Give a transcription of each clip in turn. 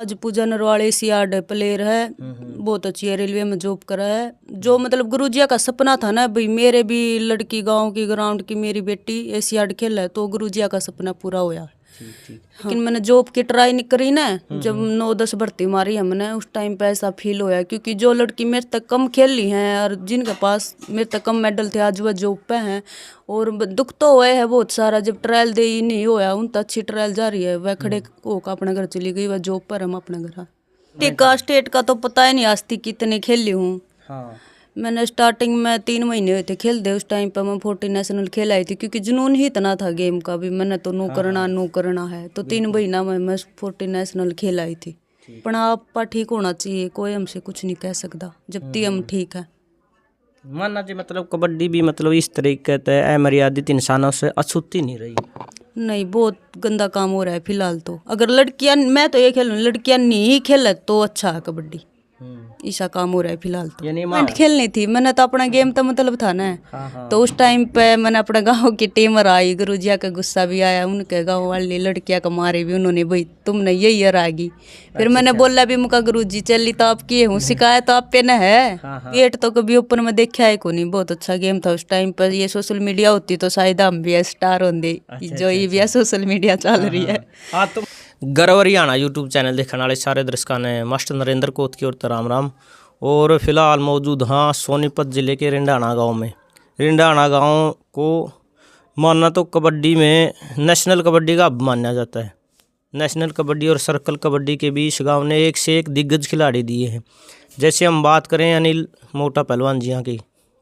आज पूजा Narwal Asiad player है, बहुत अच्छी है, रेलवे में जॉब करा है। जो मतलब गुरुजिया का सपना था ना भाई, मेरे भी लड़की गांव की ग्राउंड की मेरी बेटी एशियाड खेल है, तो गुरुजिया का सपना पूरा होया। लेकिन मैंने जॉब की ट्राई नहीं करी ना, जब 9-10 भर्ती मारी हमने, उस टाइम पे ऐसा फील होया, क्योंकि जो लड़की मेरे तक कम खेल ली हैं और जिनके पास मेरे तक कम मेडल थे, आज वह जॉब पे हैं। और दुख तो हुआ है बहुत सारा, जब ट्रायल दे ही नहीं होया, उन तो अच्छी ट्रायल जा रही है, वह खड़े होकर अपने घर चली गई, वह जॉब पर, हम अपने घर। टिका स्टेट का तो पता ही नहीं आज तक कितने खेली हूँ। मैंने स्टार्टिंग में 3 महीने हुए थे खेल दे, उस टाइम पर मैं 40 नेशनल खेल आई थी, क्योंकि जुनून ही इतना था गेम का भी, मैंने तो नो करना है, तो 3 महीना में मैं 40 नेशनल खेल आई थी। पर आप ठीक होना चाहिए, कोई हमसे कुछ नहीं कह सकता जब तक हम ठीक है। माना जी मतलब कबड्डी भी मतलब इस तरीके से अमर्यादित इंसानों से अछूती नहीं रही। नहीं, बहुत गंदा काम हो रहा है फिलहाल तो। अगर लड़कियां, मैं तो ये खेलूँ, लड़कियां नहीं खेले तो अच्छा है कबड्डी, ऐसा काम हो रहा है फिलहाल तो। पॉइंट खेलनी थी मैंने तो, अपना गेम तो मतलब था ना। तो उस टाइम पे मैंने अपने गांव की टीम हराई, गुरुजिया का गुस्सा भी आया, उनके गांव वाली लड़कियां को मारे भी उन्होंने, भाई तुमने यही हराएगी। फिर मैंने बोला भी, मुका गुरुजी चली तो आप किए हूँ, शिकायत तो आप पे न है, पेट तो कभी ऊपर में देखा है को नहीं। बहुत अच्छा गेम था उस टाइम पर। ये सोशल मीडिया होती तो शायद हम भी स्टार होंगे, जो ये भी सोशल मीडिया चल रही है। गर्व हरियाणा यूट्यूब चैनल देखने वाले सारे दर्शकों ने मास्टर नरेंद्र कोत की ओर राम राम। और फिलहाल मौजूद हाँ सोनीपत ज़िले के रिंडाणा गांव में। रिंडाणा गांव को मानना तो कबड्डी में नेशनल कबड्डी का हब माना जाता है। नेशनल कबड्डी और सर्कल कबड्डी के बीच गांव ने एक से एक दिग्गज खिलाड़ी दिए हैं। जैसे हम बात करें अनिल मोटा पहलवान जी की,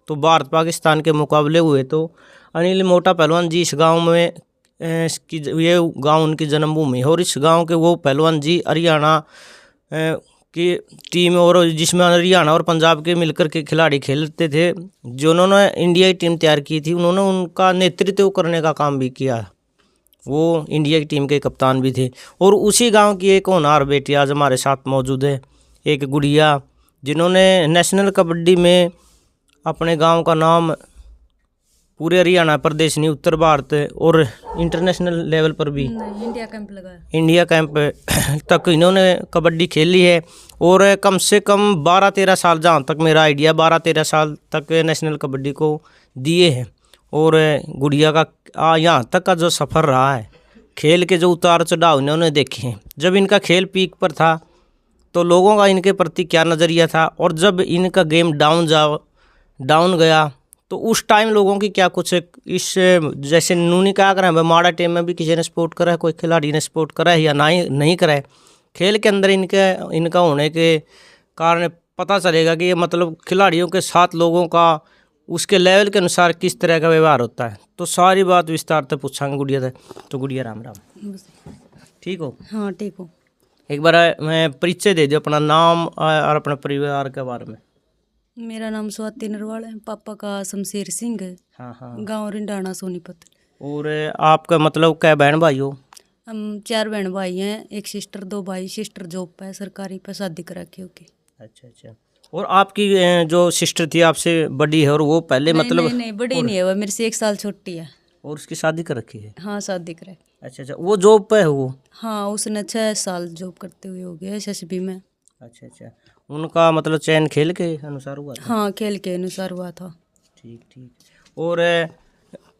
तो भारत पाकिस्तान के मुकाबले हुए तो अनिल मोटा पहलवान जी इस गाँव में ये गांव उनकी जन्मभूमि है। और इस गांव के वो पहलवान जी हरियाणा की टीम, और जिसमें हरियाणा और पंजाब के मिलकर के खिलाड़ी खेलते थे, जिन्होंने इंडिया की टीम तैयार की थी, उन्होंने उनका नेतृत्व करने का काम भी किया। वो इंडिया की टीम के कप्तान भी थे। और उसी गांव की एक होनहार बेटी आज हमारे साथ मौजूद है, एक गुड़िया, जिन्होंने नेशनल कबड्डी में अपने गाँव का नाम पूरे हरियाणा प्रदेश नहीं, उत्तर भारत और इंटरनेशनल लेवल पर भी इंडिया कैंप लगाया, इंडिया कैंप तक इन्होंने कबड्डी खेली है। और कम से कम 12-13 साल, जहाँ तक मेरा आइडिया, 12-13 साल तक नेशनल कबड्डी को दिए हैं। और गुड़िया का यहाँ तक का जो सफ़र रहा है, खेल के जो उतार चढ़ाव इन्होंने देखे हैं। जब इनका खेल पीक पर था तो लोगों का इनके प्रति क्या नज़रिया था, और जब इनका गेम डाउन गया तो उस टाइम लोगों की क्या कुछ इस, जैसे नूनी क्या करें, माड़ा टीम में भी किसी ने सपोर्ट करा है, कोई खिलाड़ी ने सपोर्ट करा है या नहीं करा है। खेल के अंदर इनका होने के कारण पता चलेगा कि ये मतलब खिलाड़ियों के साथ लोगों का उसके लेवल के अनुसार किस तरह का व्यवहार होता है। तो सारी बात विस्तार से पूछांगे गुड़िया से। तो गुड़िया राम राम, ठीक हो? हाँ ठीक हो। एक बार मैं परिचय दे दो अपना नाम और अपने परिवार के बारे में। मेरा नाम स्वाति नरवाल है, पापा का शमशेर सिंह है। गांव रिंडाणा सोनीपत। और आपका मतलब क्या बहन भाई हो? हम 4 बहन भाई हैं, एक सिस्टर, 2 भाई। सिस्टर जॉब पे सरकारी पे, शादी करा के होके। अच्छा। और आपकी जो सिस्टर थी आपसे बड़ी है, और वो पहले नहीं, मतलब नहीं बड़ी नहीं है, वो मेरे से 1 साल छोटी है। और उसकी शादी कर रखी है? हाँ शादी करा। अच्छा, वो जॉब पे है वो? हाँ, उसने 6 साल जॉब करते हुए हो गया एसएसबी में। अच्छा। उनका मतलब चयन खेल के अनुसार हुआ था? हाँ, खेल के अनुसार हुआ था। ठीक। और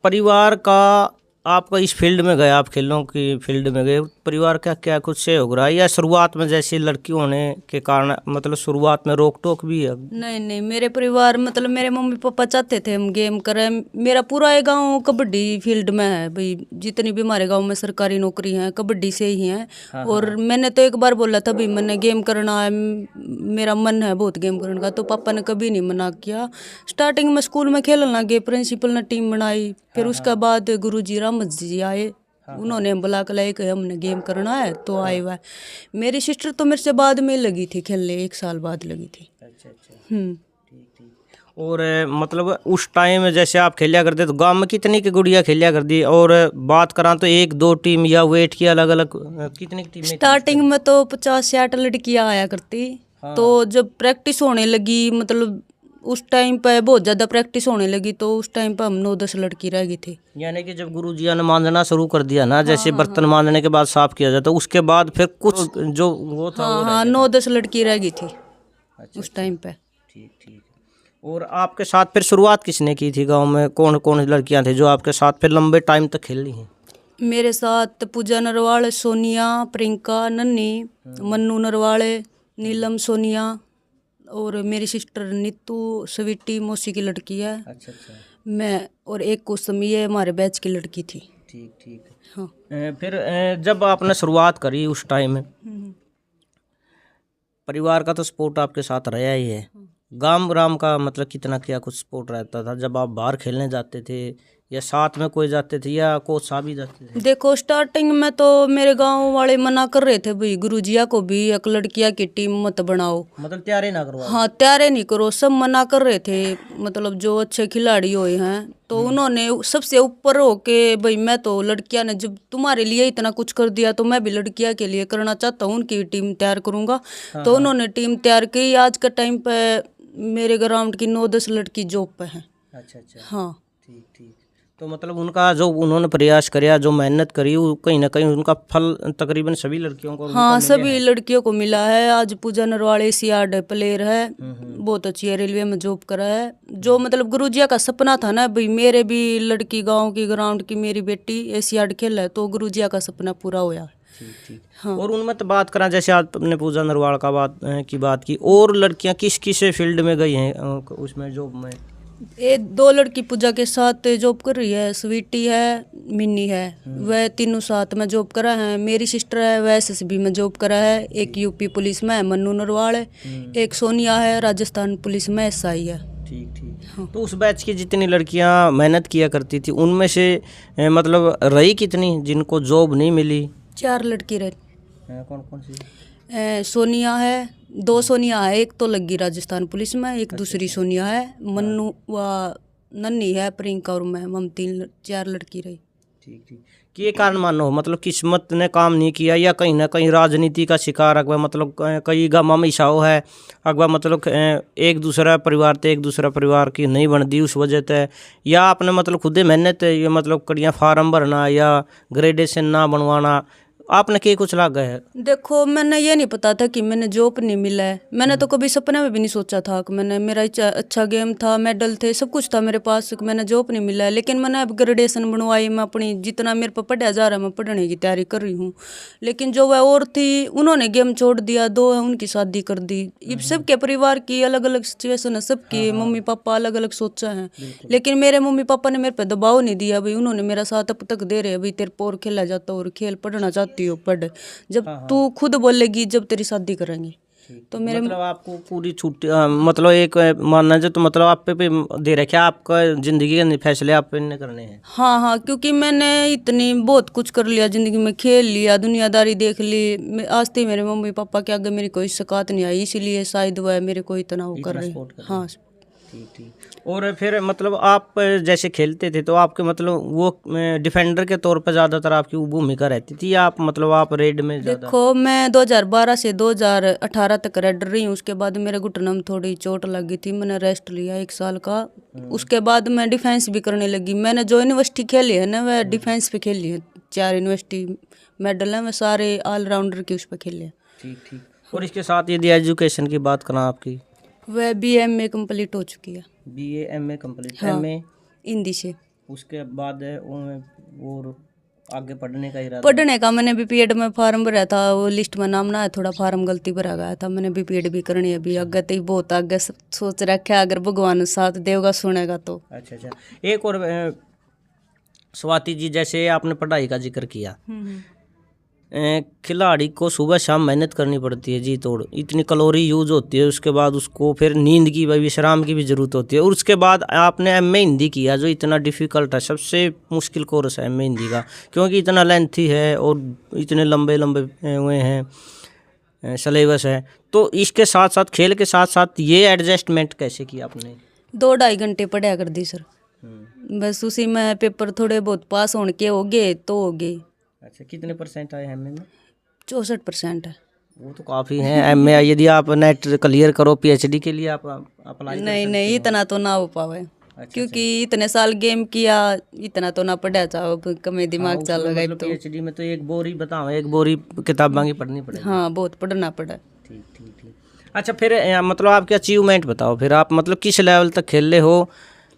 परिवार का आपका इस फील्ड में गया, आप खेलों की फील्ड में गए, परिवार का क्या कुछ सहयोग रहा, या शुरुआत में जैसे लड़की होने के कारण मतलब शुरुआत में रोक टोक भी है? नहीं, मेरे परिवार मतलब मेरे मम्मी पापा चाहते थे हम गेम करें। मेरा पूरा ये गांव कबड्डी फील्ड में है भाई, जितनी भी हमारे गांव में सरकारी नौकरी हैं कबड्डी से ही हैं। और मैंने तो एक बार बोला था भाई मैंने गेम करना है, मेरा मन है बहुत गेम करने का, तो पापा ने कभी नहीं मना किया। स्टार्टिंग में स्कूल में खेलने लगे, प्रिंसिपल ने टीम बनाई, फिर उसके बाद गुरुजी रामत जी आए, उन्होंने बुला कर लाए कि हमने गेम करना है, तो आए हुआ। मेरी सिस्टर तो मेरे से बाद में लगी थी खेलने, 1 साल बाद लगी थी। अच्छा। ठीक। और मतलब उस टाइम जैसे आप खेलिया करते तो गांव में कितनी की गुड़िया खेलिया करती? और बात करा तो 1-2 टीम या वेट की अलग अलग कितनी टीम? स्टार्टिंग में तो 50-60 लड़कियां आया करती। तो जब प्रैक्टिस होने लगी, मतलब उस टाइम पे बहुत ज़्यादा प्रैक्टिस होने लगी, तो उस टाइम पे हम 9-10 लड़की रह गई थी। यानी कि जब गुरुजिया ने मांजना शुरू कर दिया ना, जैसे बर्तन मांजने के बाद साफ किया जाता, उसके बाद फिर कुछ जो वो था वो रह हाँ, गया 9-10 लड़की रह गई थी अच्छा, उस टाइम पे। ठीक ठीक। और आपके साथ फिर शुरुआत किसने की थी गांव में? कौन कौन लड़कियां थी जो आपके साथ फिर लंबे टाइम तक खेल रही हैं? मेरे साथ पूजा नरवाल, सोनिया, प्रियंका, नन्ही, मन्नू नरवाल, नीलम, सोनिया, और मेरी सिस्टर नीतू, स्वीटी मौसी की लड़की है, अच्छा अच्छा, मैं, और एक कुसमी है हमारे बैच की लड़की थी। ठीक ठीक। हाँ। फिर जब आपने शुरुआत करी उस टाइम में परिवार का तो सपोर्ट आपके साथ रहा ही है, गांव राम का मतलब कितना क्या कुछ सपोर्ट रहता था जब आप बाहर खेलने जाते थे, या साथ में कोई जाते थे या कोच साहब भी जाते थे? देखो स्टार्टिंग में तो मेरे गांव वाले मना कर रहे थे, भाई गुरुजिया को भी एक लड़किया की टीम मत बनाओ, मतलब तैयारी ना करवा? हाँ तैयारी नहीं करो, सब मना कर रहे थे। मतलब जो अच्छे खिलाड़ी हुए हैं तो उन्होंने सबसे ऊपर होके, भाई मैं तो लड़कियां ने जब तुम्हारे लिए इतना कुछ कर दिया तो मैं भी लड़कियां के लिए करना चाहता हूँ, उनकी टीम तैयार करूंगा। तो उन्होंने टीम तैयार की। आज के टाइम पे मेरे ग्राउंड की 9-10 लड़की जॉब पे हैं। अच्छा अच्छा, हाँ ठीक ठीक। तो मतलब उनका जो उन्होंने प्रयास किया, जो मेहनत करी, वो कहीं ना कहीं उनका फल तकरीबन सभी लड़कियों को हाँ, सभी लड़कियों को मिला है। आज पूजा नरवाल एशियाड प्लेयर है, बहुत अच्छी है, रेलवे में जॉब करा है। जो मतलब गुरुजिया का सपना था ना, भाई मेरे भी लड़की गांव की ग्राउंड की मेरी बेटी एशियाड खेला है, तो गुरुजिया का सपना पूरा होया। ठीक ठीक। हाँ। और उनमें तो बात करा, जैसे आपने पूजा नरवाल का की बात की, और लड़कियां किस किस फील्ड में गई हैं उसमें जॉब में? ये 2 लड़की पूजा के साथ जॉब कर रही है, स्वीटी है, मिन्नी है, वह तीनों साथ में जॉब करा है। मेरी सिस्टर है, वह एसएसबी में जॉब करा है। एक यूपी पुलिस में है, मन्नू नरवाल है। एक सोनिया है, राजस्थान पुलिस में एसआई है। ठीक ठीक। तो उस बैच की जितनी लड़कियां मेहनत किया करती थी उनमें से मतलब रही कितनी जिनको जॉब नहीं मिली? 4 लड़की रहे। कौन कौन सी? सोनिया है, 2 सोनिया है, एक तो लगी राजस्थान पुलिस में, एक दूसरी सोनिया है, मन्नू व नन्ही है, प्रियंका और मैं, हम 4 लड़की रही। ठीक ठीक। कि ये कारण मानो मतलब किस्मत ने काम नहीं किया, या कहीं ना कहीं राजनीति का शिकार अगवा, मतलब कई गाँव में ईसाओ है अगवा, मतलब एक दूसरा परिवार ते एक दूसरा परिवार की नहीं बनती उस वजह से, या आपने मतलब खुद ही मेहनत ये मतलब कड़ियाँ फार्म भरना या ग्रेडेशन ना बनवाना, आपने क्या कुछ लागा है? देखो मैंने ये नहीं पता था कि मैंने जॉब नहीं मिला है। मैंने तो कभी सपने में भी नहीं सोचा था कि मैंने, मेरा अच्छा गेम था, मेडल थे, सब कुछ था मेरे पास, मैंने जॉब नहीं मिला है। लेकिन मैंने अब ग्रेडेशन बनवाई, मैं अपनी जितना मेरे पर पढ़ा जा रहा है मैं पढ़ने की तैयारी कर रही हूँ। लेकिन जो वह और थी उन्होंने गेम छोड़ दिया, 2 है उनकी शादी कर दी। ये सबके परिवार की अलग अलग सिचुएशन है, सबकी मम्मी पापा अलग अलग सोचा है। लेकिन मेरे मम्मी पापा ने मेरे पे दबाव नहीं दिया, भाई उन्होंने मेरा साथ अब तक दे रहे हैं, भाई तेरे पर खेला जाता और खेल, पढ़ना चाहती हो पढ़, जब तू खुद बोलेगी जब तेरी शादी करेंगे। तो मेरे मतलब आपको पूरी छुट्टी मतलब एक मानना जो, तो मतलब आप पे दे रखे, आपका जिंदगी के फैसले आप पे करने हैं? हाँ हाँ, क्योंकि मैंने इतनी बहुत कुछ कर लिया जिंदगी में, खेल लिया, दुनियादारी देख ली, आज तक मेरे मम्मी पापा के आगे मेरी कोई शिकायत नहीं आई, इसीलिए शायद वह मेरे को इतना वो कर रहे हैं। हाँ ठीक ठीक। और फिर मतलब आप जैसे खेलते थे तो आपके मतलब वो डिफेंडर के तौर पर ज़्यादातर आपकी भूमिका रहती थी, या आप मतलब आप रेड में ज़्यादा? देखो मैं 2012 से 2018 तक रेड रही हूँ। उसके बाद मेरे घुटने में थोड़ी चोट लगी थी, मैंने रेस्ट लिया 1 साल का। उसके बाद मैं डिफेंस भी करने लगी। मैंने जो यूनिवर्सिटी खेली है ना, वह डिफेंस पे खेली है। 4 यूनिवर्सिटी मेडल है, मैं सारे ऑलराउंडर की उस पर खेले हैं। ठीक ठीक। और इसके साथ यदि एजुकेशन की बात करें आपकी? वह BA कंप्लीट हो चुकी है। BA MA complete? हाँ, MA हिंदी से। उसके बाद और आगे पढ़ने का इरादा? पढ़ने का मैंने BPED में फार्म भरा था, वो लिस्ट में नाम ना है, थोड़ा फार्म गलती भरा गया था। मैंने BPED भी करनी है अभी, आगे तो ही बहुत आगे सोच रखा है, अगर भगवान साथ देगा सुनेगा तो। अच्छा अच्छा। एक और स्वाति जी, जैसे आपने पढ़ाई का जिक्र किया, खिलाड़ी को सुबह शाम मेहनत करनी पड़ती है जी तोड़, इतनी कैलोरी यूज होती है, उसके बाद उसको फिर नींद की विश्राम की भी ज़रूरत होती है, और उसके बाद आपने MA हिंदी किया जो इतना डिफ़िकल्ट है, सबसे मुश्किल कोर्स है MA हिंदी का, क्योंकि इतना लेंथी है और इतने लंबे लंबे हुए हैं सिलेबस है। तो इसके साथ साथ खेल के साथ साथ ये एडजस्टमेंट कैसे किया आपने? 2-2.5 घंटे पढ़ा कर दी सर, बस उसी में पेपर थोड़े बहुत पास होने के हो गए तो हो गए। अच्छा, कितने % आए MA में? 64% है। वो तो काफ़ी है। एमए यदि आप नेट क्लियर करो पीएचडी के लिए आप अप्लाई नहीं नहीं, इतना तो ना हो पावे, क्योंकि इतने साल गेम किया, इतना तो ना पढ़ा चाहो, कमे दिमाग चलेगा मतलब पीएचडी में तो एक बोरी बताओ, एक बोरी किताबां की पढ़नी पड़ेगी। हाँ, बहुत पढ़ना पड़ा। ठीक ठीक ठीक। अच्छा फिर मतलब आपके अचीवमेंट बताओ, फिर आप मतलब किस लेवल तक खेले हो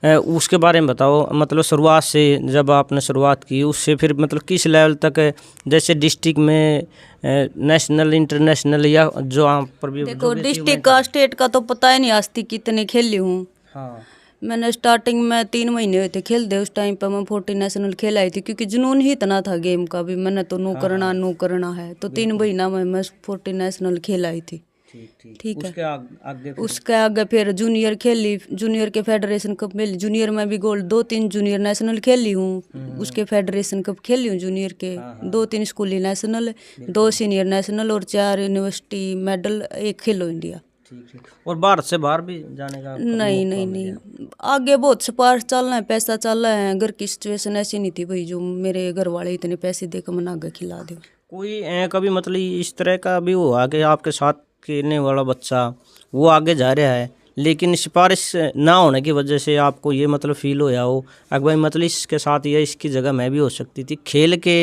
उसके बारे में बताओ। मतलब शुरुआत से जब आपने शुरुआत की उससे फिर मतलब किस लेवल तक, जैसे डिस्ट्रिक्ट में, नेशनल, इंटरनेशनल, या जो आप पर भी देखो डिस्ट्रिक्ट का स्टेट का तो पता ही नहीं आज तक कितने खेली हूँ। हाँ मैंने स्टार्टिंग में 3 महीने हुए थे खेलते, उस टाइम पर मैं 40 नेशनल खेल आई थी, क्योंकि जुनून ही इतना था गेम का भी, मैंने तो नू करना है, तो 3 महीना में मैं 40 नेशनल खेल आई थी। ठीक है। उसके आगे फिर जूनियर खेली, जूनियर के फेडरेशन कप में, जूनियर में भी गोल्ड, 2-3 जूनियर नेशनल खेली हूँ, उसके फेडरेशन कप खेली हूँ जूनियर के, 2-3 स्कूली नेशनल, 2 सीनियर नेशनल और 4 यूनिवर्सिटी मेडल, 1 खेलो इंडिया। और भारत से बाहर भी जाने का? नहीं नहीं नहीं, आगे बहुत सिफारिश चल रहा है, पैसा चल रहा है, घर की सिचुएशन ऐसी नहीं थी भाई जो मेरे घर वाले इतने पैसे देकर मना आगे खिला दे। कोई कभी मतलब इस तरह का भी हुआ कि आपके साथ खेलने वाला बच्चा वो आगे जा रहा है, लेकिन सिफारिश ना होने की वजह से आपको ये मतलब फील होया हो अगर भाई मतलब इसके साथ या इसकी जगह मैं भी हो सकती थी, खेल के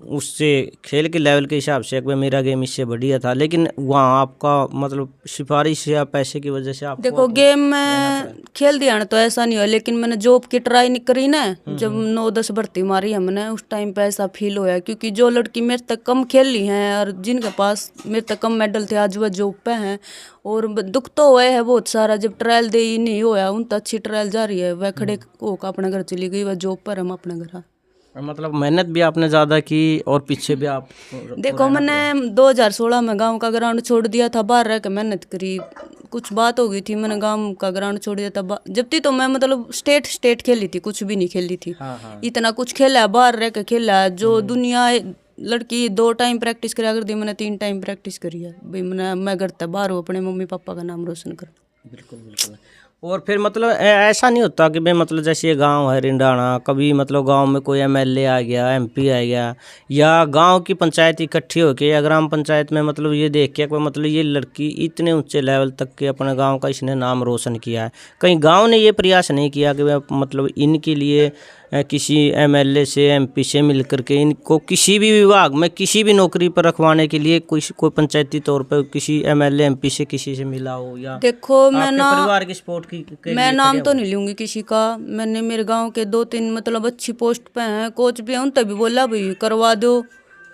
उससे, खेल के लेवल के हिसाब से अगर मेरा गेम इससे बढ़िया था, लेकिन वहाँ आपका मतलब सिफारिश या पैसे की वजह से आप? देखो गेम में खेल दिया ना तो ऐसा नहीं हुआ, लेकिन मैंने जॉब की ट्राई नहीं करी ना, जब 9-10 भर्ती मारी हमने, उस टाइम पे ऐसा फील होया, क्योंकि जो लड़की मेरे तक कम खेली हैं और जिनके पास मेरे तक कम मेडल थे आज वह जॉब पे हैं, और दुख तो हुआ है बहुत सारा, जब ट्रायल दे ही नहीं होया, उन तो अच्छी ट्रायल जा रही है, वह खड़े होकर अपने घर चली गई, वह जॉब पर, हम अपने घर। मतलब मेहनत भी आपने ज़्यादा की और पीछे भी आप? देखो मैंने 2016 में गांव का ग्राउंड छोड़ दिया था, बाहर रह के मेहनत करी, कुछ बात हो गई थी, मैंने गांव का ग्राउंड छोड़ दिया था, जब थी तो मैं मतलब स्टेट खेली थी, कुछ भी नहीं खेली थी। हाँ। इतना कुछ खेला है, बाहर रह के खेला है, जो दुनिया लड़की 2 टाइम प्रैक्टिस करा करती, मैंने 3 टाइम प्रैक्टिस करी है भाई, मैं घर तक बाहर हूँ, अपने मम्मी पापा का नाम रोशन कर। बिल्कुल बिल्कुल। और फिर मतलब ऐसा नहीं होता कि भाई मतलब जैसे ये गांव है रिंडाना, कभी मतलब गांव में कोई एमएलए आ गया, एमपी आ गया, या गांव की पंचायत इकट्ठी होके या ग्राम पंचायत में मतलब ये देख के कोई मतलब ये लड़की इतने ऊंचे लेवल तक के अपने गांव का इसने नाम रोशन किया है, कहीं गांव ने ये प्रयास नहीं किया कि मतलब इनके लिए किसी एमएलए से, एमपी से मिल करके इनको किसी भी विभाग में किसी भी नौकरी पर रखवाने के लिए कोई पंचायती तौर पर किसी एमएलए, एमपी से किसी से मिला हो? या देखो मैं ना परिवार की सपोर्ट मैं नाम तो नहीं लूंगी किसी का, मैंने मेरे गांव के 2-3 मतलब अच्छी पोस्ट पे हैं, कोच भी हैं, उन तभी बोला भाई करवा दो,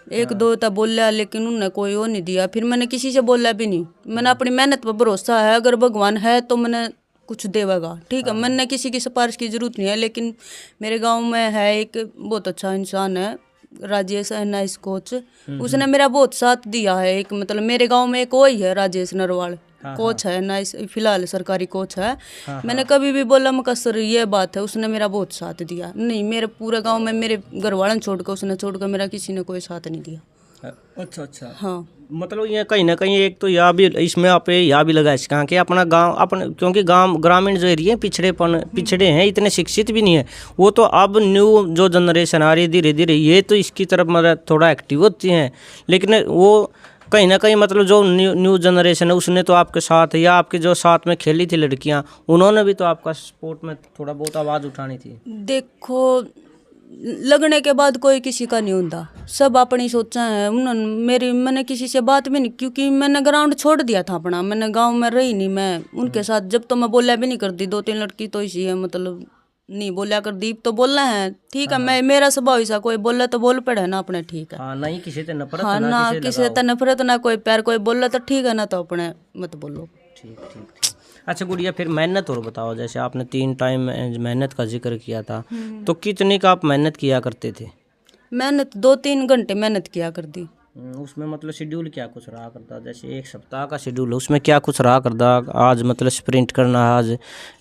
1-2 तब बोला, लेकिन उन्होंने कोई वो नहीं दिया, फिर मैंने किसी से बोला भी नहीं, मैंने अपनी मेहनत पर भरोसा है, अगर भगवान है तो मैंने कुछ देगा, ठीक है, मैंने किसी की सिफारिश की जरूरत नहीं है, लेकिन मेरे गांव में है एक बहुत अच्छा इंसान है, राजेश नाइस कोच, उसने मेरा बहुत साथ दिया है, एक मतलब मेरे गांव में एक वही है राजेश नरवाल, कोच है नाइस, फिलहाल सरकारी कोच है। मैंने कभी भी बोला मकसर ये बात है, उसने मेरा बहुत साथ दिया, नहीं मेरे पूरे गांव में मेरे घर वालों छोड़कर, उसने छोड़कर मेरा किसी ने कोई साथ नहीं दिया। अच्छा। हाँ मतलब ये कहीं ना कहीं एक तो यह भी इसमें आप यह भी लगा इसका कि अपना गांव अपने, क्योंकि गांव ग्रामीण जो एरिया पिछड़े हैं, इतने शिक्षित भी नहीं है, वो तो अब न्यू जो जनरेशन आ रही है धीरे धीरे ये तो इसकी तरफ मतलब थोड़ा एक्टिव होती हैं, लेकिन वो कहीं ना कहीं मतलब जो न्यू जनरेशन है उसने तो आपके साथ, या आपके जो साथ में खेली थी लड़कियां, उन्होंने भी तो आपका स्पोर्ट में थोड़ा बहुत आवाज़ उठानी थी। देखो लगने के बाद कोई किसी का नहीं होता, सब अपनी सोचा है, उन्होंने मैंने किसी से बात भी नहीं, क्योंकि मैंने ग्राउंड छोड़ दिया था अपना, मैंने गांव में रही नहीं, मैं उनके साथ जब तो मैं बोला भी नहीं करती, 2-3 लड़की तो इसी है मतलब नहीं बोला कर, दीप तो बोलना है, ठीक है, मैं मेरा स्वभाव ऐसा, कोई बोला तो बोल पड़े ना अपने, ठीक है, हाँ, नहीं किसी से नफरत, हाँ ना किसी से नफरत, ना कोई प्यार, कोई बोला तो ठीक है, ना तो अपने मत बोलो। ठीक। अच्छा गुड़िया, फिर मेहनत और बताओ, जैसे आपने 3 टाइम मेहनत का जिक्र किया था, तो कितनी का आप मेहनत किया करते थे? मेहनत 2-3 घंटे मेहनत किया करती। उसमें मतलब शेड्यूल क्या कुछ रहा करता, जैसे 1 सप्ताह का शेड्यूल उसमें क्या कुछ रहा करता, आज मतलब स्प्रिंट करना, आज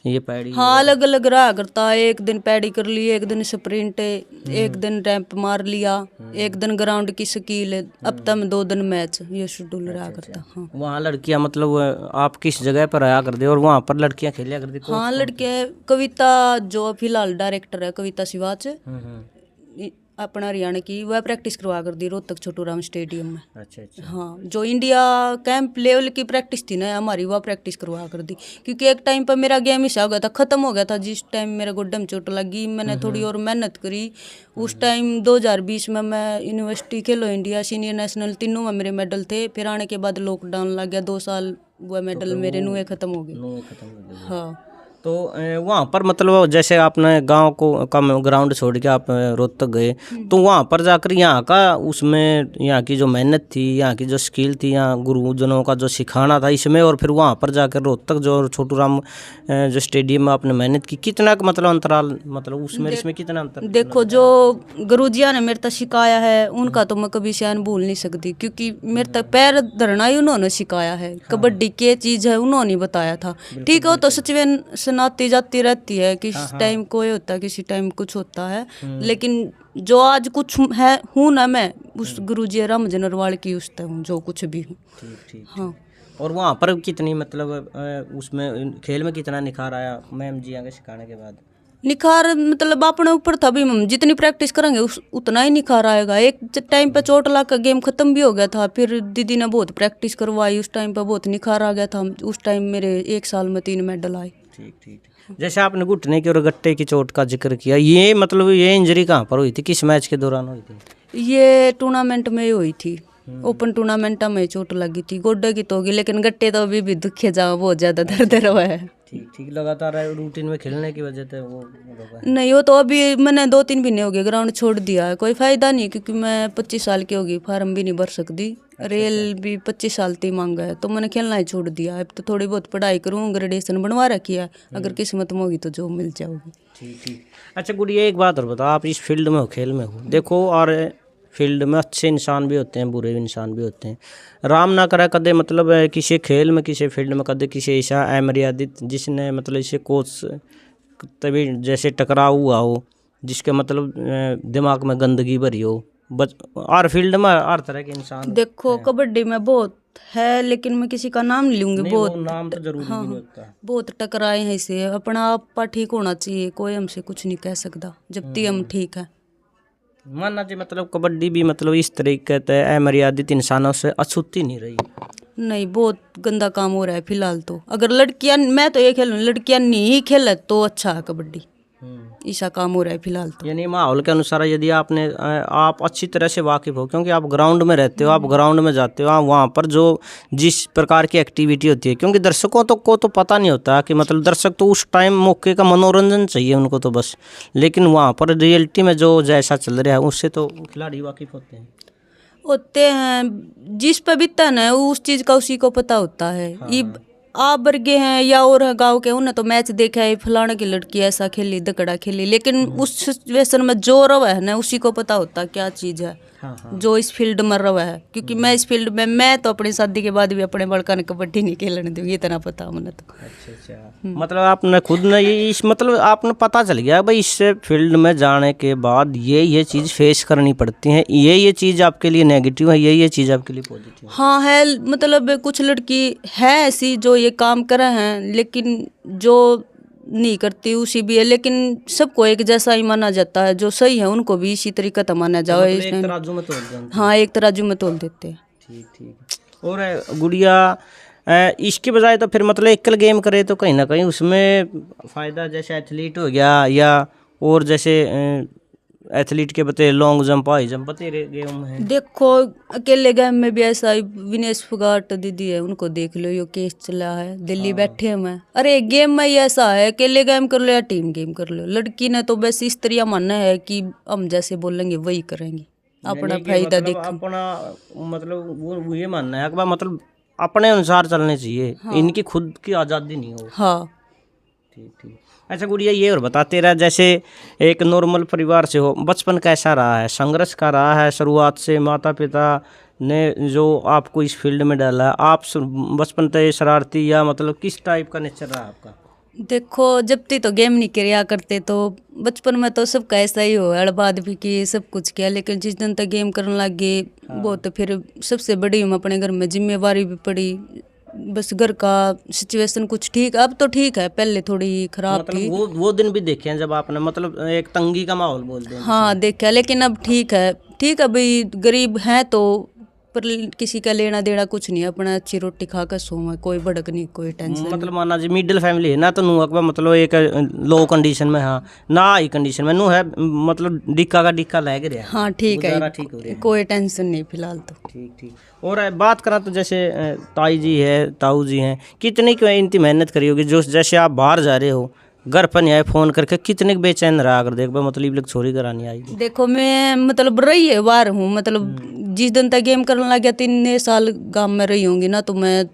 ये पैडी? हाँ अलग अलग रहा करता, एक दिन पैडी कर ली, एक दिन स्प्रिंट, एक दिन रैंप मार लिया, एक दिन ग्राउंड की स्किल, हफ्ता में 2 दिन मैच, ये शेड्यूल रहा करता। हाँ वहाँ लड़कियाँ मतलब आप किस जगह पर आया करते और वहाँ पर लड़कियाँ खेलिया करती? हाँ लड़कियाँ, कविता जो फिलहाल डायरेक्टर है, कविता शिवाच, अपना हरियाणा की, वह प्रैक्टिस करवा कर दी रोहतक छोटू राम स्टेडियम में। अच्छा अच्छा। हाँ, जो इंडिया कैंप लेवल की प्रैक्टिस थी ना हमारी, वह प्रैक्टिस करवा कर दी। क्योंकि एक टाइम पर मेरा गेम हिस्सा हो गया था, ख़त्म हो गया था। जिस टाइम मेरे गोड्डे में चोट लगी, मैंने थोड़ी और मेहनत करी। उस टाइम 2020 में मैं यूनिवर्सिटी खेलो इंडिया, सीनियर नेशनल, तीनों में मेरे मेडल थे। फिर आने के बाद लॉकडाउन लग गया, 2 साल वह मेडल मेरे नुए ख़त्म हो गए। हाँ, तो वहाँ पर मतलब जैसे आपने गांव को कम ग्राउंड छोड़ के आप रोहतक गए, तो वहाँ पर जाकर यहाँ का उसमें यहाँ की जो मेहनत थी, यहाँ की जो स्किल थी, यहाँ गुरुजनों का जो सिखाना था इसमें, और फिर वहाँ पर जाकर रोहतक जो छोटू राम जो स्टेडियम में आपने मेहनत की, कितना मतलब अंतराल, मतलब उसमें इसमें कितना अंतर? देखो, जो गुरुजिया ने मेरे तक सिखाया है उनका तो मैं कभी शायद भूल नहीं सकती। क्योंकि मेरे तक पैर धरना ही उन्होंने सिखाया है। कबड्डी क्या चीज़ है उन्होंने बताया था। ठीक है, वो तो सिचुएशन आती जाती रहती है, किस टाइम कोई होता है, किसी टाइम कुछ होता है। लेकिन जो आज कुछ है हूँ ना, मैं उस गुरुजी राम जनरवाल की उस हूँ, जो कुछ भी हूँ। ठीक। हाँ, और वहाँ पर कितनी मतलब उसमें खेल में कितना निखार आया मैम जी आगे सिखाने के बाद? निखार मतलब अपने ऊपर था भी, हम जितनी प्रैक्टिस करेंगे उतना ही निखार आएगा। एक टाइम पे चोट लग का गेम खत्म भी हो गया था, फिर दीदी ने बहुत प्रैक्टिस करवाई, उस टाइम पे बहुत निखार आ गया था। उस टाइम मेरे 1 साल में 3 मेडल आए। ठीक। जैसे आपने घुटने की और गट्टे की चोट का जिक्र किया, ये मतलब ये इंजरी कहाँ पर हुई थी, किस मैच के दौरान हुई थी? ये टूर्नामेंट में ही हुई थी, ओपन टूर्नामेंट में चोट लगी थी। गोड्डे की तो होगी, लेकिन गट्टे तो अभी भी दुखे जाओ, बहुत ज्यादा दर्द रहा है। ठीक। लगातार रूटीन में खेलने की वजह से वो होगा? नहीं, वो तो अभी मैंने 2-3 महीने हो गए ग्राउंड छोड़ दिया है। कोई फायदा नहीं, क्योंकि मैं 25 साल की होगी, फार्म भी नहीं भर सकती। रेल भी 25 साल तक मांगा है, तो मैंने खेलना ही छोड़ दिया है। अब तो थोड़ी बहुत पढ़ाई करूँ, ग्रेजुएशन बनवा रखी है, अगर किस्मत में होगी तो जॉब मिल जाओगी। ठीक। अच्छा गुड़िया, एक बात और बताओ, आप इस फील्ड में हो, खेल में हो, देखो, और फील्ड में अच्छे इंसान भी होते हैं, बुरे इंसान भी होते हैं। राम ना करा कदे मतलब किसी खेल में, किसी फील्ड में कदे किसी ऐसा अमर्यादित जिसने मतलब इसे कोच तभी जैसे टकराव हुआ हो, जिसके मतलब दिमाग में गंदगी भरी हो, हर फील्ड में हर तरह के इंसान। देखो, कबड्डी में बहुत है, लेकिन मैं किसी का नाम नहीं लूंगी। बहुत नाम तो जरूरी भी नहीं होता। बहुत टकराए हैं इसे। अपना आप ठीक होना चाहिए, कोई हमसे कुछ नहीं कह सकता जब तक हम ठीक है। मानना चाहिए मतलब कबड्डी भी मतलब इस तरीके से अमर्यादित इंसानों से अछूती नहीं रही। नहीं, बहुत गंदा काम हो रहा है फिलहाल तो। अगर लड़कियां, मैं तो ये खेलूँ, लड़कियां नहीं खेले तो अच्छा है कबड्डी, ऐसा काम हो रहा है फिलहाल तो। यानी माहौल के अनुसार यदि आप अच्छी तरह से वाकिफ हो, क्योंकि आप ग्राउंड में रहते हो, आप ग्राउंड में जाते हो, आप वहाँ पर जो जिस प्रकार की एक्टिविटी होती है, क्योंकि दर्शकों को तो पता नहीं होता कि मतलब दर्शक तो उस टाइम मौके का मनोरंजन चाहिए उनको तो बस, लेकिन वहाँ पर रियलिटी में जो जैसा चल रहा है उससे तो खिलाड़ी वाकिफ होते हैं। जिस पे बीतता है ना उस चीज़ का उसी को पता होता है। आप वर्गे हैं या और गांव के, उन्हें तो मैच देखा है, फलाने की लड़की ऐसा खेली, दकड़ा खेली, लेकिन उस सिचुएशन में जो रवा है ना उसी को पता होता क्या चीज़ है। जो इस फील्ड में रवा है, क्योंकि मैं इस फील्ड में, मैं तो अपनी शादी के बाद भी अपने बड़का ने कबड्डी नहीं खेलने दूंगी, इतना पता मुझे तो। अच्छा। मतलब आपने खुद ने इस मतलब आपने पता चल गया भाई इस फील्ड में जाने के बाद ये चीज़ फेस करनी पड़ती है, ये चीज़ आपके लिए नेगेटिव है, ये चीज़ आपके लिए पॉजिटिव है। हाँ है, मतलब कुछ लड़की है ऐसी जो ये काम कर रहे हैं, लेकिन जो नहीं करती उसी भी है। लेकिन सबको एक जैसा ही माना जाता है, जो सही है उनको भी इसी तरीका से माना जाओ। एक तराजू में तोल देते। हाँ, एक तराजू में तोल देते हैं। ठीक। और गुड़िया, इसके बजाय तो फिर मतलब एकल गेम करे तो कहीं ना कहीं उसमें फ़ायदा, जैसे एथलीट हो गया या और जैसे एथलीट के बते लॉन्ग जंप, हाई जंप बतेरे गेम है। देखो, अकेले गेम में भी ऐसा ही, विनेश फोगाट दीदी है, उनको देख लो, ये केस चला है, दिल्ली बैठे हैं मैं। अरे गेम में ही ऐसा है, अकेले गेम कर लो या टीम गेम कर लो। लड़की ने तो बस इस तरह मानना है कि हम जैसे बोलेंगे वही करेंगे, अपना फायदा देख, अपना मतलब वो ये मानना है कि मतलब अपने अनुसार चलने चाहिए। इनकी खुद की आज़ादी नहीं हो। हाँ, ठीक। अच्छा गुड़िया, ये और बताते रहा, जैसे एक नॉर्मल परिवार से हो, बचपन कैसा रहा है, संघर्ष का रहा है शुरुआत से, माता पिता ने जो आपको इस फील्ड में डाला, आप बचपन से शरारती या मतलब किस टाइप का नेचर रहा आपका? देखो, जब तक तो गेम नहीं किया करते तो बचपन में तो सबका ऐसा ही हो, अड़बाद भी की, सब कुछ किया। लेकिन जिस दिन तक गेम करने लग गए वो तो फिर सबसे बड़ी हम अपने घर में जिम्मेवारी भी पड़ी, बस घर का सिचुएशन कुछ ठीक, अब तो ठीक है, पहले थोड़ी खराब मतलब थी। वो दिन भी देखे हैं जब आपने मतलब एक तंगी का माहौल बोलते हैं। हाँ देखा, लेकिन अब ठीक है, ठीक है भाई, गरीब हैं तो, पर किसी का लेना देना कुछ नहीं, अपना अच्छी रोटी खा कर सोए, कोई भड़क नहीं, कोई टेंशन मतलब माना जी मिडिल फैमिली है ना, तो नू अकबर मतलब एक लो कंडीशन में, हाँ ना हाई कंडीशन में नू है, मतलब डिक्का का डिक्का लग रहा है। हाँ ठीक है, गुजारा ठीक हो रहा है। कोई टेंशन नहीं फिलहाल तो। ठीक ठीक। और बात करा तो जैसे ताई जी है, ताऊ जी हैं, कितनी क्यों इतनी मेहनत करी होगी, जो जैसे आप बाहर जा रहे हो घर पर नहीं आए फ़ोन करके, कितने बेचैन रहा कर देख भाई, मतलब लोग छोरी करानी आई। देखो मैं मतलब रही है बार हूँ, मतलब जिस दिन तक गेम करने लग गया 3 साल गांव में रही होंगी ना, तो मैं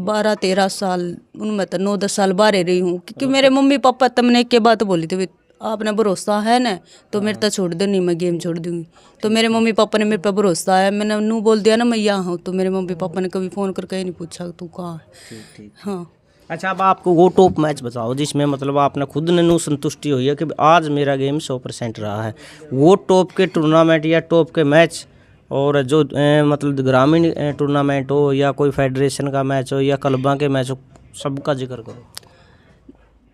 12-13 साल उनमें तो 9-10 साल बाहर रही हूँ, क्योंकि मेरे मम्मी पापा तुमने एक के बात बोली थी, "भी आपने भरोसा है ना तो मेरे तो छोड़ दो, नहीं मैं गेम छोड़ दूंगी।" तो मेरे मम्मी पापा ने मेरे पे भरोसा है, मैंने नू बोल दिया ना मैं यहाँ हूँ, तो मेरे मम्मी पापा ने कभी फ़ोन करके ही नहीं पूछा तू कहाँ है। ठीक ठीक। हाँ अच्छा, अब आपको वो टॉप मैच बताओ जिसमें मतलब आपने खुद ने नू संतुष्टि हुई है कि आज मेरा गेम 100% रहा है, वो टॉप के टूर्नामेंट या टॉप के मैच, और जो मतलब ग्रामीण टूर्नामेंट हो या कोई फेडरेशन का मैच हो या क्लबा के मैच हो, सबका जिक्र करो।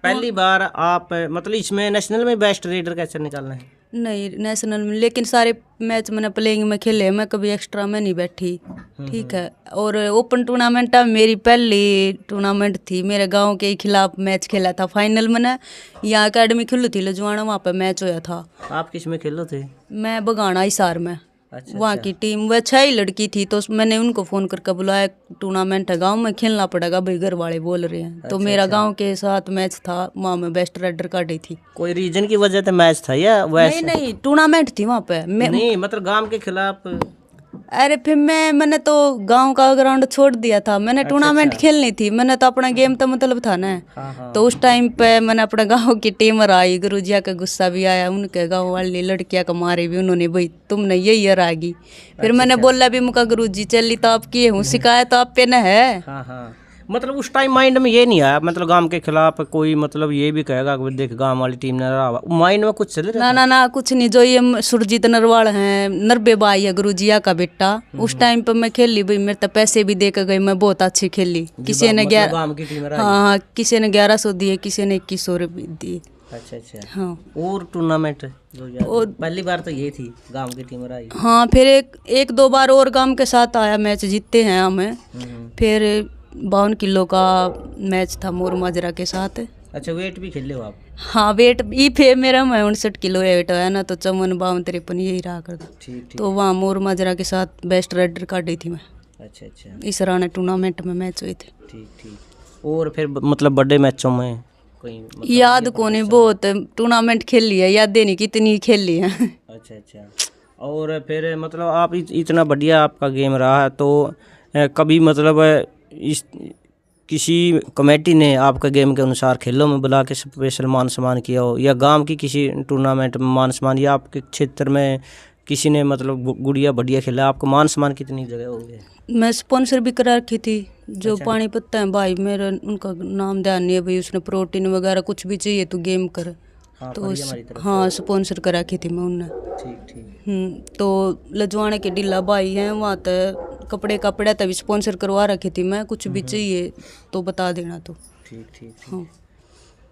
पहली बार आप मतलब इसमें नेशनल में बेस्ट रेडर कैसे निकालना है? नहीं नेशनल में, लेकिन सारे मैच मैंने प्लेइंग में खेले, मैं कभी एक्स्ट्रा में नहीं बैठी, ठीक है। और ओपन टूर्नामेंट मेरी पहली टूर्नामेंट थी, मेरे गांव के खिलाफ मैच खेला था फाइनल में ना, यहाँ अकेडमी खुली थी लजवाना, वहाँ पे मैच होया था। आप किस में खेलो थे? मैं बगाना हिसार में, अच्छा, वहाँ की टीम वह 6 ही लड़की थी, तो मैंने उनको फ़ोन करके बुलाया, टूर्नामेंट है गांव में, खेलना पड़ेगा भाई, घर वाले बोल रहे हैं। तो मेरा गांव के साथ मैच था, वहाँ में बेस्ट राइडर काटी थी। कोई रीजन की वजह से मैच था या वैसे? नहीं टूर्नामेंट थी वहाँ पे। नहीं मतलब गांव के खिलाफ। अरे फिर मैंने तो गांव का ग्राउंड छोड़ दिया था, मैंने टूर्नामेंट खेलनी थी, मैंने तो अपना गेम तो मतलब था ना। हाँ। तो उस टाइम पे मैंने अपने गांव की टीम हराई, गुरुजिया का गुस्सा भी आया, उनके गांव वाली लड़कियां को मारे भी उन्होंने, भाई तुमने यही हरागी। फिर मैंने बोला भी मुका गुरुजी चली तो आपकी हूँ, शिकायत आप पे न है। हाँ मतलब उस टाइम माइंड में ये नहीं आया मतलब गांव के खिलाफ कोई मतलब ये भी कहेगा कि देख गांव वाली टीम ने रहा, माइंड में कुछ चल रहा? ना कुछ नहीं। जो ये सुरजीत नरवाल हैं, नरबे बाई है गुरुजिया का बेटा, उस टाइम पे मैं खेली भाई, मेरे तो पैसे भी दे कर गई, मैं बहुत अच्छी खेली। किसी ने 11, हाँ किसी ने 1100 दिए, किसी ने 2100 दिए। अच्छा। हाँ और टूर्नामेंट और पहली बार तो ये थी गांव की टीम रही। हाँ फिर एक दो बार और गांव के साथ आया, मैच जीते हैं हमें। फिर 52 किलो का मैच था मोर माजरा के साथ। अच्छा, वेट भी खेले हो आप? हाँ वेट ई फे मेरा मैं 59 किलो वेट है ना, तो 54, 52, 53 यही रहा करता। ठीक। तो वहाँ मोर माजरा के साथ बेस्ट राइडर काटी थी मैं। अच्छा। इस राणे टूर्नामेंट में मैच हुए थे। ठीक। और फिर मतलब बड़े मैचों में कोई मतलब याद को नहीं, बहुत टूर्नामेंट खेल लिया, यादें नहीं कितनी खेल ली है। अच्छा। और फिर मतलब आप इतना बढ़िया आपका गेम रहा है, तो कभी मतलब इस किसी कमेटी ने आपका गेम के अनुसार खेलों में बुला के स्पेशल मान सम्मान किया हो, या गांव की किसी टूर्नामेंट में मान सम्मान, या आपके क्षेत्र में किसी ने मतलब गुड़िया बढ़िया खेला, आपको मान सम्मान कितनी जगह हो गए? मैं स्पॉन्सर भी करा रखी थी, जो पानी पत्ता है भाई मेरा, उनका नाम ध्यान नहीं है भाई, उसने प्रोटीन वगैरह कुछ भी चाहिए तो गेम कर, तो हाँ स्पॉन्सर करा रखी थी मैं उनने। ठीक। तो लजवाने के डिल्ला भाई हैं, वहाँ तक कपड़े तभी स्पॉन्सर करवा रखी थी मैं, कुछ भी चाहिए तो बता देना। तो ठीक। हाँ।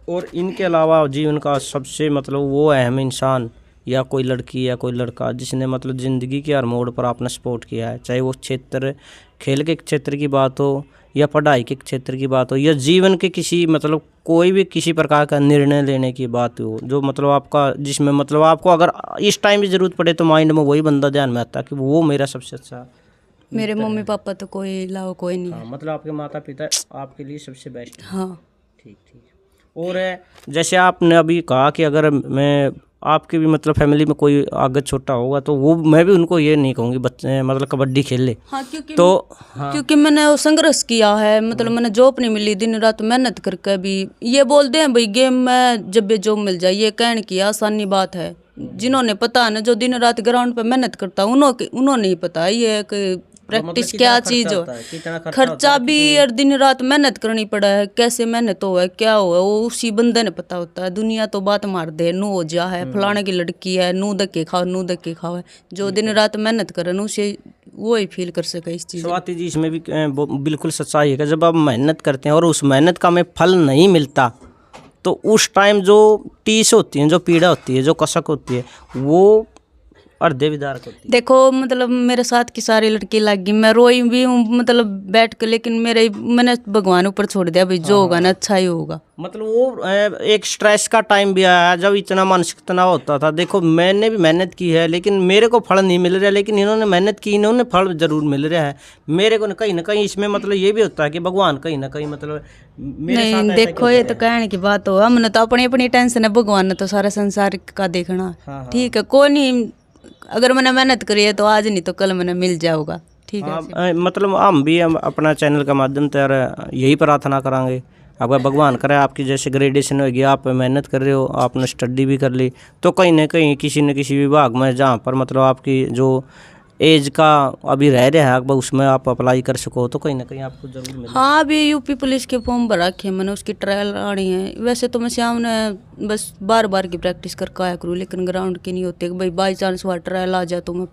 और इनके अलावा जीवन का सबसे मतलब वो अहम इंसान या कोई लड़की या कोई लड़का जिसने मतलब ज़िंदगी के हर मोड़ पर आपने सपोर्ट किया है, चाहे वो क्षेत्र खेल के क्षेत्र की बात हो या पढ़ाई के क्षेत्र की बात हो या जीवन के किसी मतलब कोई भी किसी प्रकार का निर्णय लेने की बात हो, जो मतलब आपका जिसमें मतलब आपको अगर इस टाइम भी ज़रूरत पड़े तो माइंड में वही बंदा ध्यान में आता है कि वो मेरा सबसे अच्छा? मेरे मम्मी पापा तो कोई लाओ कोई नहीं है। मतलब आपके माता पिता आपके लिए सबसे बेस्ट है। हाँ ठीक। और जैसे आपने अभी कहा कि अगर मैं आपके भी मतलब फैमिली में कोई आगे छोटा होगा तो वो मैं भी उनको ये नहीं कहूँगी बच्चे मतलब कबड्डी खेल ले। हाँ क्योंकि मैंने वो संघर्ष किया है, मतलब मैंने जॉब नहीं मिली, दिन रात मेहनत करके भी। ये बोलते हैं भाई गेम में जब भी जॉब मिल जाए, ये कहने की आसानी बात है। जिन्होंने पता है ना, जो दिन रात ग्राउंड पे मेहनत करता है उन्होंने ही पता है ये कि प्रैक्टिस क्या चीज हो। कितना खर्चा भी और दिन रात मेहनत करनी पड़ा है। कैसे मेहनत हो है क्या हो है वो उसी बंदे ने पता होता है। दुनिया तो बात मार दे नू हो जा है फलाने की लड़की है नू धक्के खाओ नू धक्के खाओ है। जो दिन रात मेहनत करे ना उसे वो ही फील कर सके इस चीज। स्वाति जी इसमें भी बिल्कुल सच्चाई है कि जब आप मेहनत करते हैं और उस मेहनत का हमें फल नहीं मिलता तो उस टाइम जो टीस होती है, जो पीड़ा होती है, जो कसक होती है, वो अर्धे विदारक होती है। देखो मतलब मेरे साथ की सारी लड़की लग गई, मैं रोई भी हूँ मतलब बैठ के, लेकिन मैंने भगवान ऊपर छोड़ दिया भाई जो होगा ना अच्छा ही होगा। मतलब वो एक स्ट्रेस का टाइम भी आया जब इतना मानसिक तनाव होता था। देखो मैंने भी मेहनत की है लेकिन मेरे को फल नहीं मिल रहा, लेकिन इन्होंने मेहनत की, इन्होंने फल जरूर मिल रहा है मेरे को। कहीं ना कहीं इसमें मतलब ये भी होता है कि भगवान कहीं ना कहीं मतलब मेरे साथ नहीं ऐसा देखो ये तो कहने की बात हो, हमने तो अपनी अपनी टेंशन है, भगवान ने तो सारा संसार का देखना। हाँ, ठीक है कोई नहीं, अगर मैंने मेहनत करी है तो आज नहीं तो कल मैंने मिल जाऊगा। ठीक है हाँ, मतलब हम भी अपना चैनल के माध्यम से यही प्रार्थना करांगे अगर भगवान करे आपकी जैसे ग्रेजुएशन होगी, आप मेहनत कर रहे हो, आपने स्टडी भी कर ली, तो कहीं ना कहीं किसी न किसी विभाग में जहाँ पर मतलब आपकी जो एज का अभी रह रहा है अगर उसमें आप अप्लाई कर सको तो कहीं ना कहीं आपको जरूर मिले। हाँ अभी यूपी पुलिस के फॉर्म भर रखे हैं मैंने, उसकी ट्रायल आनी है। वैसे तो मैं शाम ने बस बार बार की प्रैक्टिस करके आया करूँ, लेकिन ग्राउंड की नहीं होती भाई बाई चांस वहाँ ट्रायल आ जाए तो मैं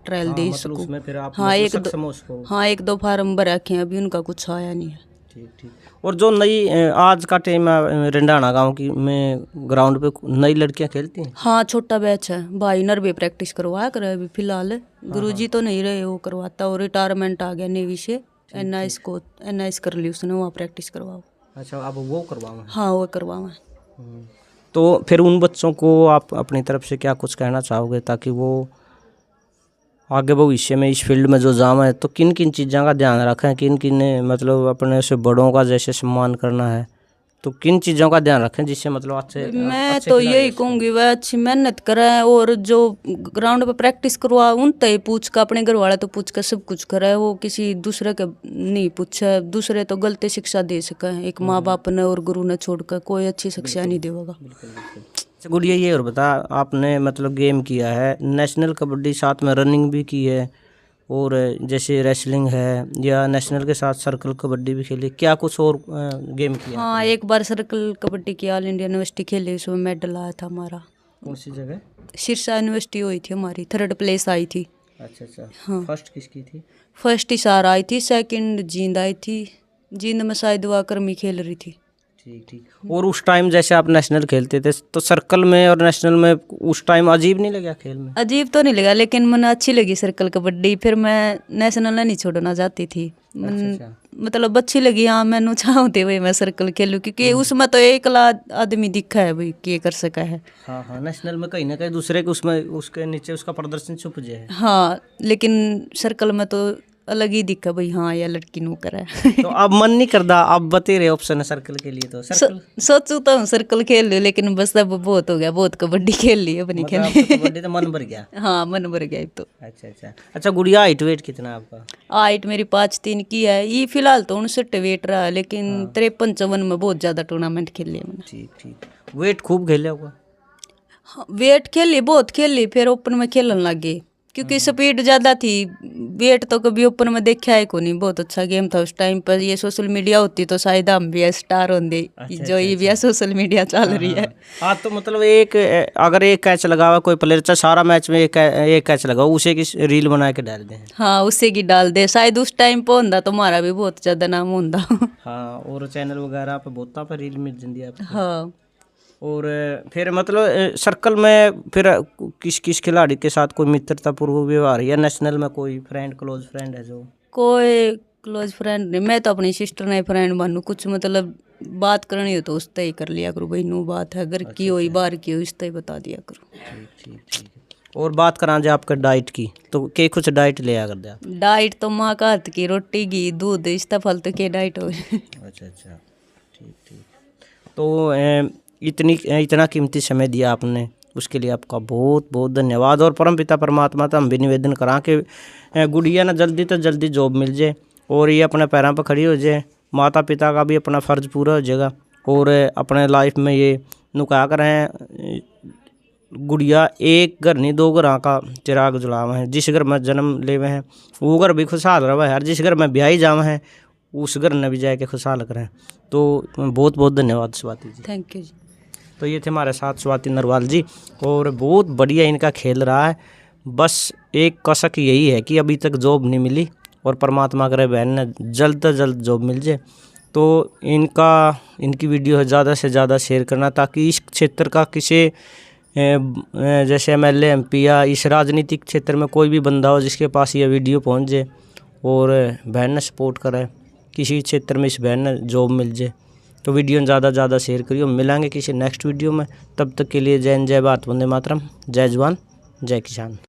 ट्रायल दे मतलब उसमें फिर आप सकूँ। मतलब हाँ एक दो फार्म भर रखे हैं, अभी उनका कुछ आया नहीं है। ठीक ठीक। और जो नई आज का टीम है रिंडाना गांव की में ग्राउंड पे नई लड़कियां खेलती हैं। हाँ छोटा बैच है भाई, नरबे प्रैक्टिस करवाया करे अभी फिलहाल। गुरुजी तो नहीं रहे वो करवाता, और रिटायरमेंट आ गया नेवी से, एनआईएस कर ली उसने, वहाँ प्रैक्टिस करवाओ। अच्छा अब वो करवाओ। हाँ वो करवाओ। तो फिर उन बच्चों को आप अपनी तरफ से क्या कुछ कहना चाहोगे ताकि वो आगे भविष्य में इस फील्ड में जो जाम है तो किन किन चीज़ों का ध्यान रखें, किन किन मतलब अपने से बड़ों का जैसे सम्मान करना है तो किन चीज़ों का ध्यान रखें जिससे मतलब अच्छे मैं तो यही कहूँगी वह अच्छी मेहनत करें, और जो ग्राउंड पे प्रैक्टिस करवा उन तय पूछ कर, अपने घर वाले तो पूछ कर सब कुछ करे, वो किसी दूसरे के नहीं पूछे। दूसरे तो गलत शिक्षा दे सके, एक माँ बाप ने और गुरु ने छोड़कर कोई अच्छी शिक्षा नहीं देगा। गुड़िया ये और बता, आपने मतलब गेम किया है नेशनल कबड्डी, साथ में रनिंग भी की है और जैसे रेसलिंग है, या नेशनल के साथ सर्कल कबड्डी भी खेली, क्या कुछ और गेम किया? हाँ एक बार सर्कल कबड्डी की ऑल इंडिया यूनिवर्सिटी खेली, उसमें मेडल आया था हमारा। कौन सी जगह? सिरसा यूनिवर्सिटी हुई थी हमारी, 3rd प्लेस आई थी। अच्छा हाँ फर्स्ट किसकी थी? फर्स्ट हिसार आई थी, सेकंड जींद आई थी। जींद में शायद वाकर्मी खेल रही थी। ठीक। और उस टाइम जैसे आप नेशनल खेलते थे तो सर्कल में और नेशनल में उस टाइम अजीब नहीं लगा खेल में? अजीब तो नहीं लगा, लेकिन मुझे अच्छी लगी सर्कल कबड्डी, फिर मैं नेशनल नहीं छोड़ना चाहती थी। मतलब अच्छी लगी। हाँ मैंने चाहते भाई मैं सर्कल खेलूँ, क्योंकि उसमें तो एक आदमी दिखा है भाई कि कर सका है। हाँ नेशनल में कहीं ना कहीं दूसरे के उसमें उसके नीचे उसका प्रदर्शन छुप जाए। हाँ लेकिन सर्कल में तो अलग ही दिखा भाई, हाँ यह लड़की नू करे। तो अब मन नहीं करता, अब बते रहे ऑप्शन है सर्कल के लिए तो सर्कल सोचू तो हूँ सर्कल खेल लूँ, लेकिन बस अब बहुत हो गया, बहुत कबड्डी खेल ली अपनी खेल। कबड्डी तो मन भर गया। हाँ मन भर गया तो। अच्छा गुड़िया हाइट वेट कितना है आपका? हाइट मेरी 5'3" की है। ये फिलहाल तो 59 वेट रहा है, लेकिन 53-54 में बहुत ज्यादा टूर्नामेंट खेल लिया मैंने। ठीक। वेट खूब खेले होगा? हाँ, वेट खेल ली, बहुत खेल ली, फिर ओपन में खेलने लग गई क्योंकि स्पीड ज़्यादा थी। वेट तो कभी ओपन में देखा है को नहीं, बहुत अच्छा गेम था उस टाइम पर। ये सोशल मीडिया होती तो शायद हम भी स्टार होंगे। जो ये भी सोशल मीडिया चल रही है। हाँ तो मतलब अगर एक कैच लगा हुआ कोई प्लेयर, चाहे सारा मैच में एक कैच लगा उसे की रील बना के डाल दें। हाँ उससे की डाल दे, शायद उस टाइम पर होता तो हमारा भी बहुत ज़्यादा नाम होता। हाँ और चैनल वगैरह पे बहुत पर रील मिल जाती है आपको। हाँ और फिर मतलब सर्कल में फिर किस खिलाड़ी के साथ कोई मित्रतापूर्व व्यवहार, या नेशनल में कोई क्लोज फ्रेंड है? जो कोई क्लोज फ्रेंड नहीं, मैं तो अपनी सिस्टर ने फ्रेंड मानू। कुछ मतलब बात करनी हो तो उससे ही कर लिया करो भाई, नू बात है घर की हो बाहर की हो उससे ही बता दिया करो। ठीक। और बात करा जाए आपका डाइट की, तो के कुछ डाइट ले आ कर दे? डाइट तो माँ का हाथ की रोटी घी दूध इसका फालतू के डाइट हो। अच्छा ठीक। तो इतना कीमती समय दिया आपने, उसके लिए आपका बहुत बहुत धन्यवाद। और परमपिता परमात्मा तो हम भी निवेदन करा कि गुड़िया ना जल्दी तो जल्दी जॉब मिल जाए और ये अपने पैरों पर खड़ी हो जाए, माता पिता का भी अपना फ़र्ज़ पूरा हो जाएगा और अपने लाइफ में ये नुका कर हैं गुड़िया एक घर नहीं दो घर का चिराग जलावा है। जिस घर में जन्म लेवे हैं वो घर भी खुशहाल रहा है, और जिस घर में ब्याही जावा है उस घर ने भी जाके खुशहाल करें। तो बहुत बहुत धन्यवाद स्वाति जी। थैंक यू जी। तो ये थे हमारे साथ स्वाति नरवाल जी, और बहुत बढ़िया इनका खेल रहा है। बस एक कसक यही है कि अभी तक जॉब नहीं मिली, और परमात्मा करे बहन ने जल्द से जल्द जॉब मिल जाए। तो इनकी वीडियो है ज़्यादा से ज़्यादा शेयर करना, ताकि इस क्षेत्र का किसी जैसे MLA MP या इस राजनीतिक क्षेत्र में कोई भी बंदा हो जिसके पास ये वीडियो पहुंच जाए और बहन ने सपोर्ट करे, किसी क्षेत्र में इस बहन ने जॉब मिल जाए। तो वीडियो ज़्यादा से ज़्यादा शेयर करिए। मिलेंगे किसी नेक्स्ट वीडियो में, तब तक के लिए जय हिंद, जय भारत, वंदे मातरम, जय जवान जय किसान।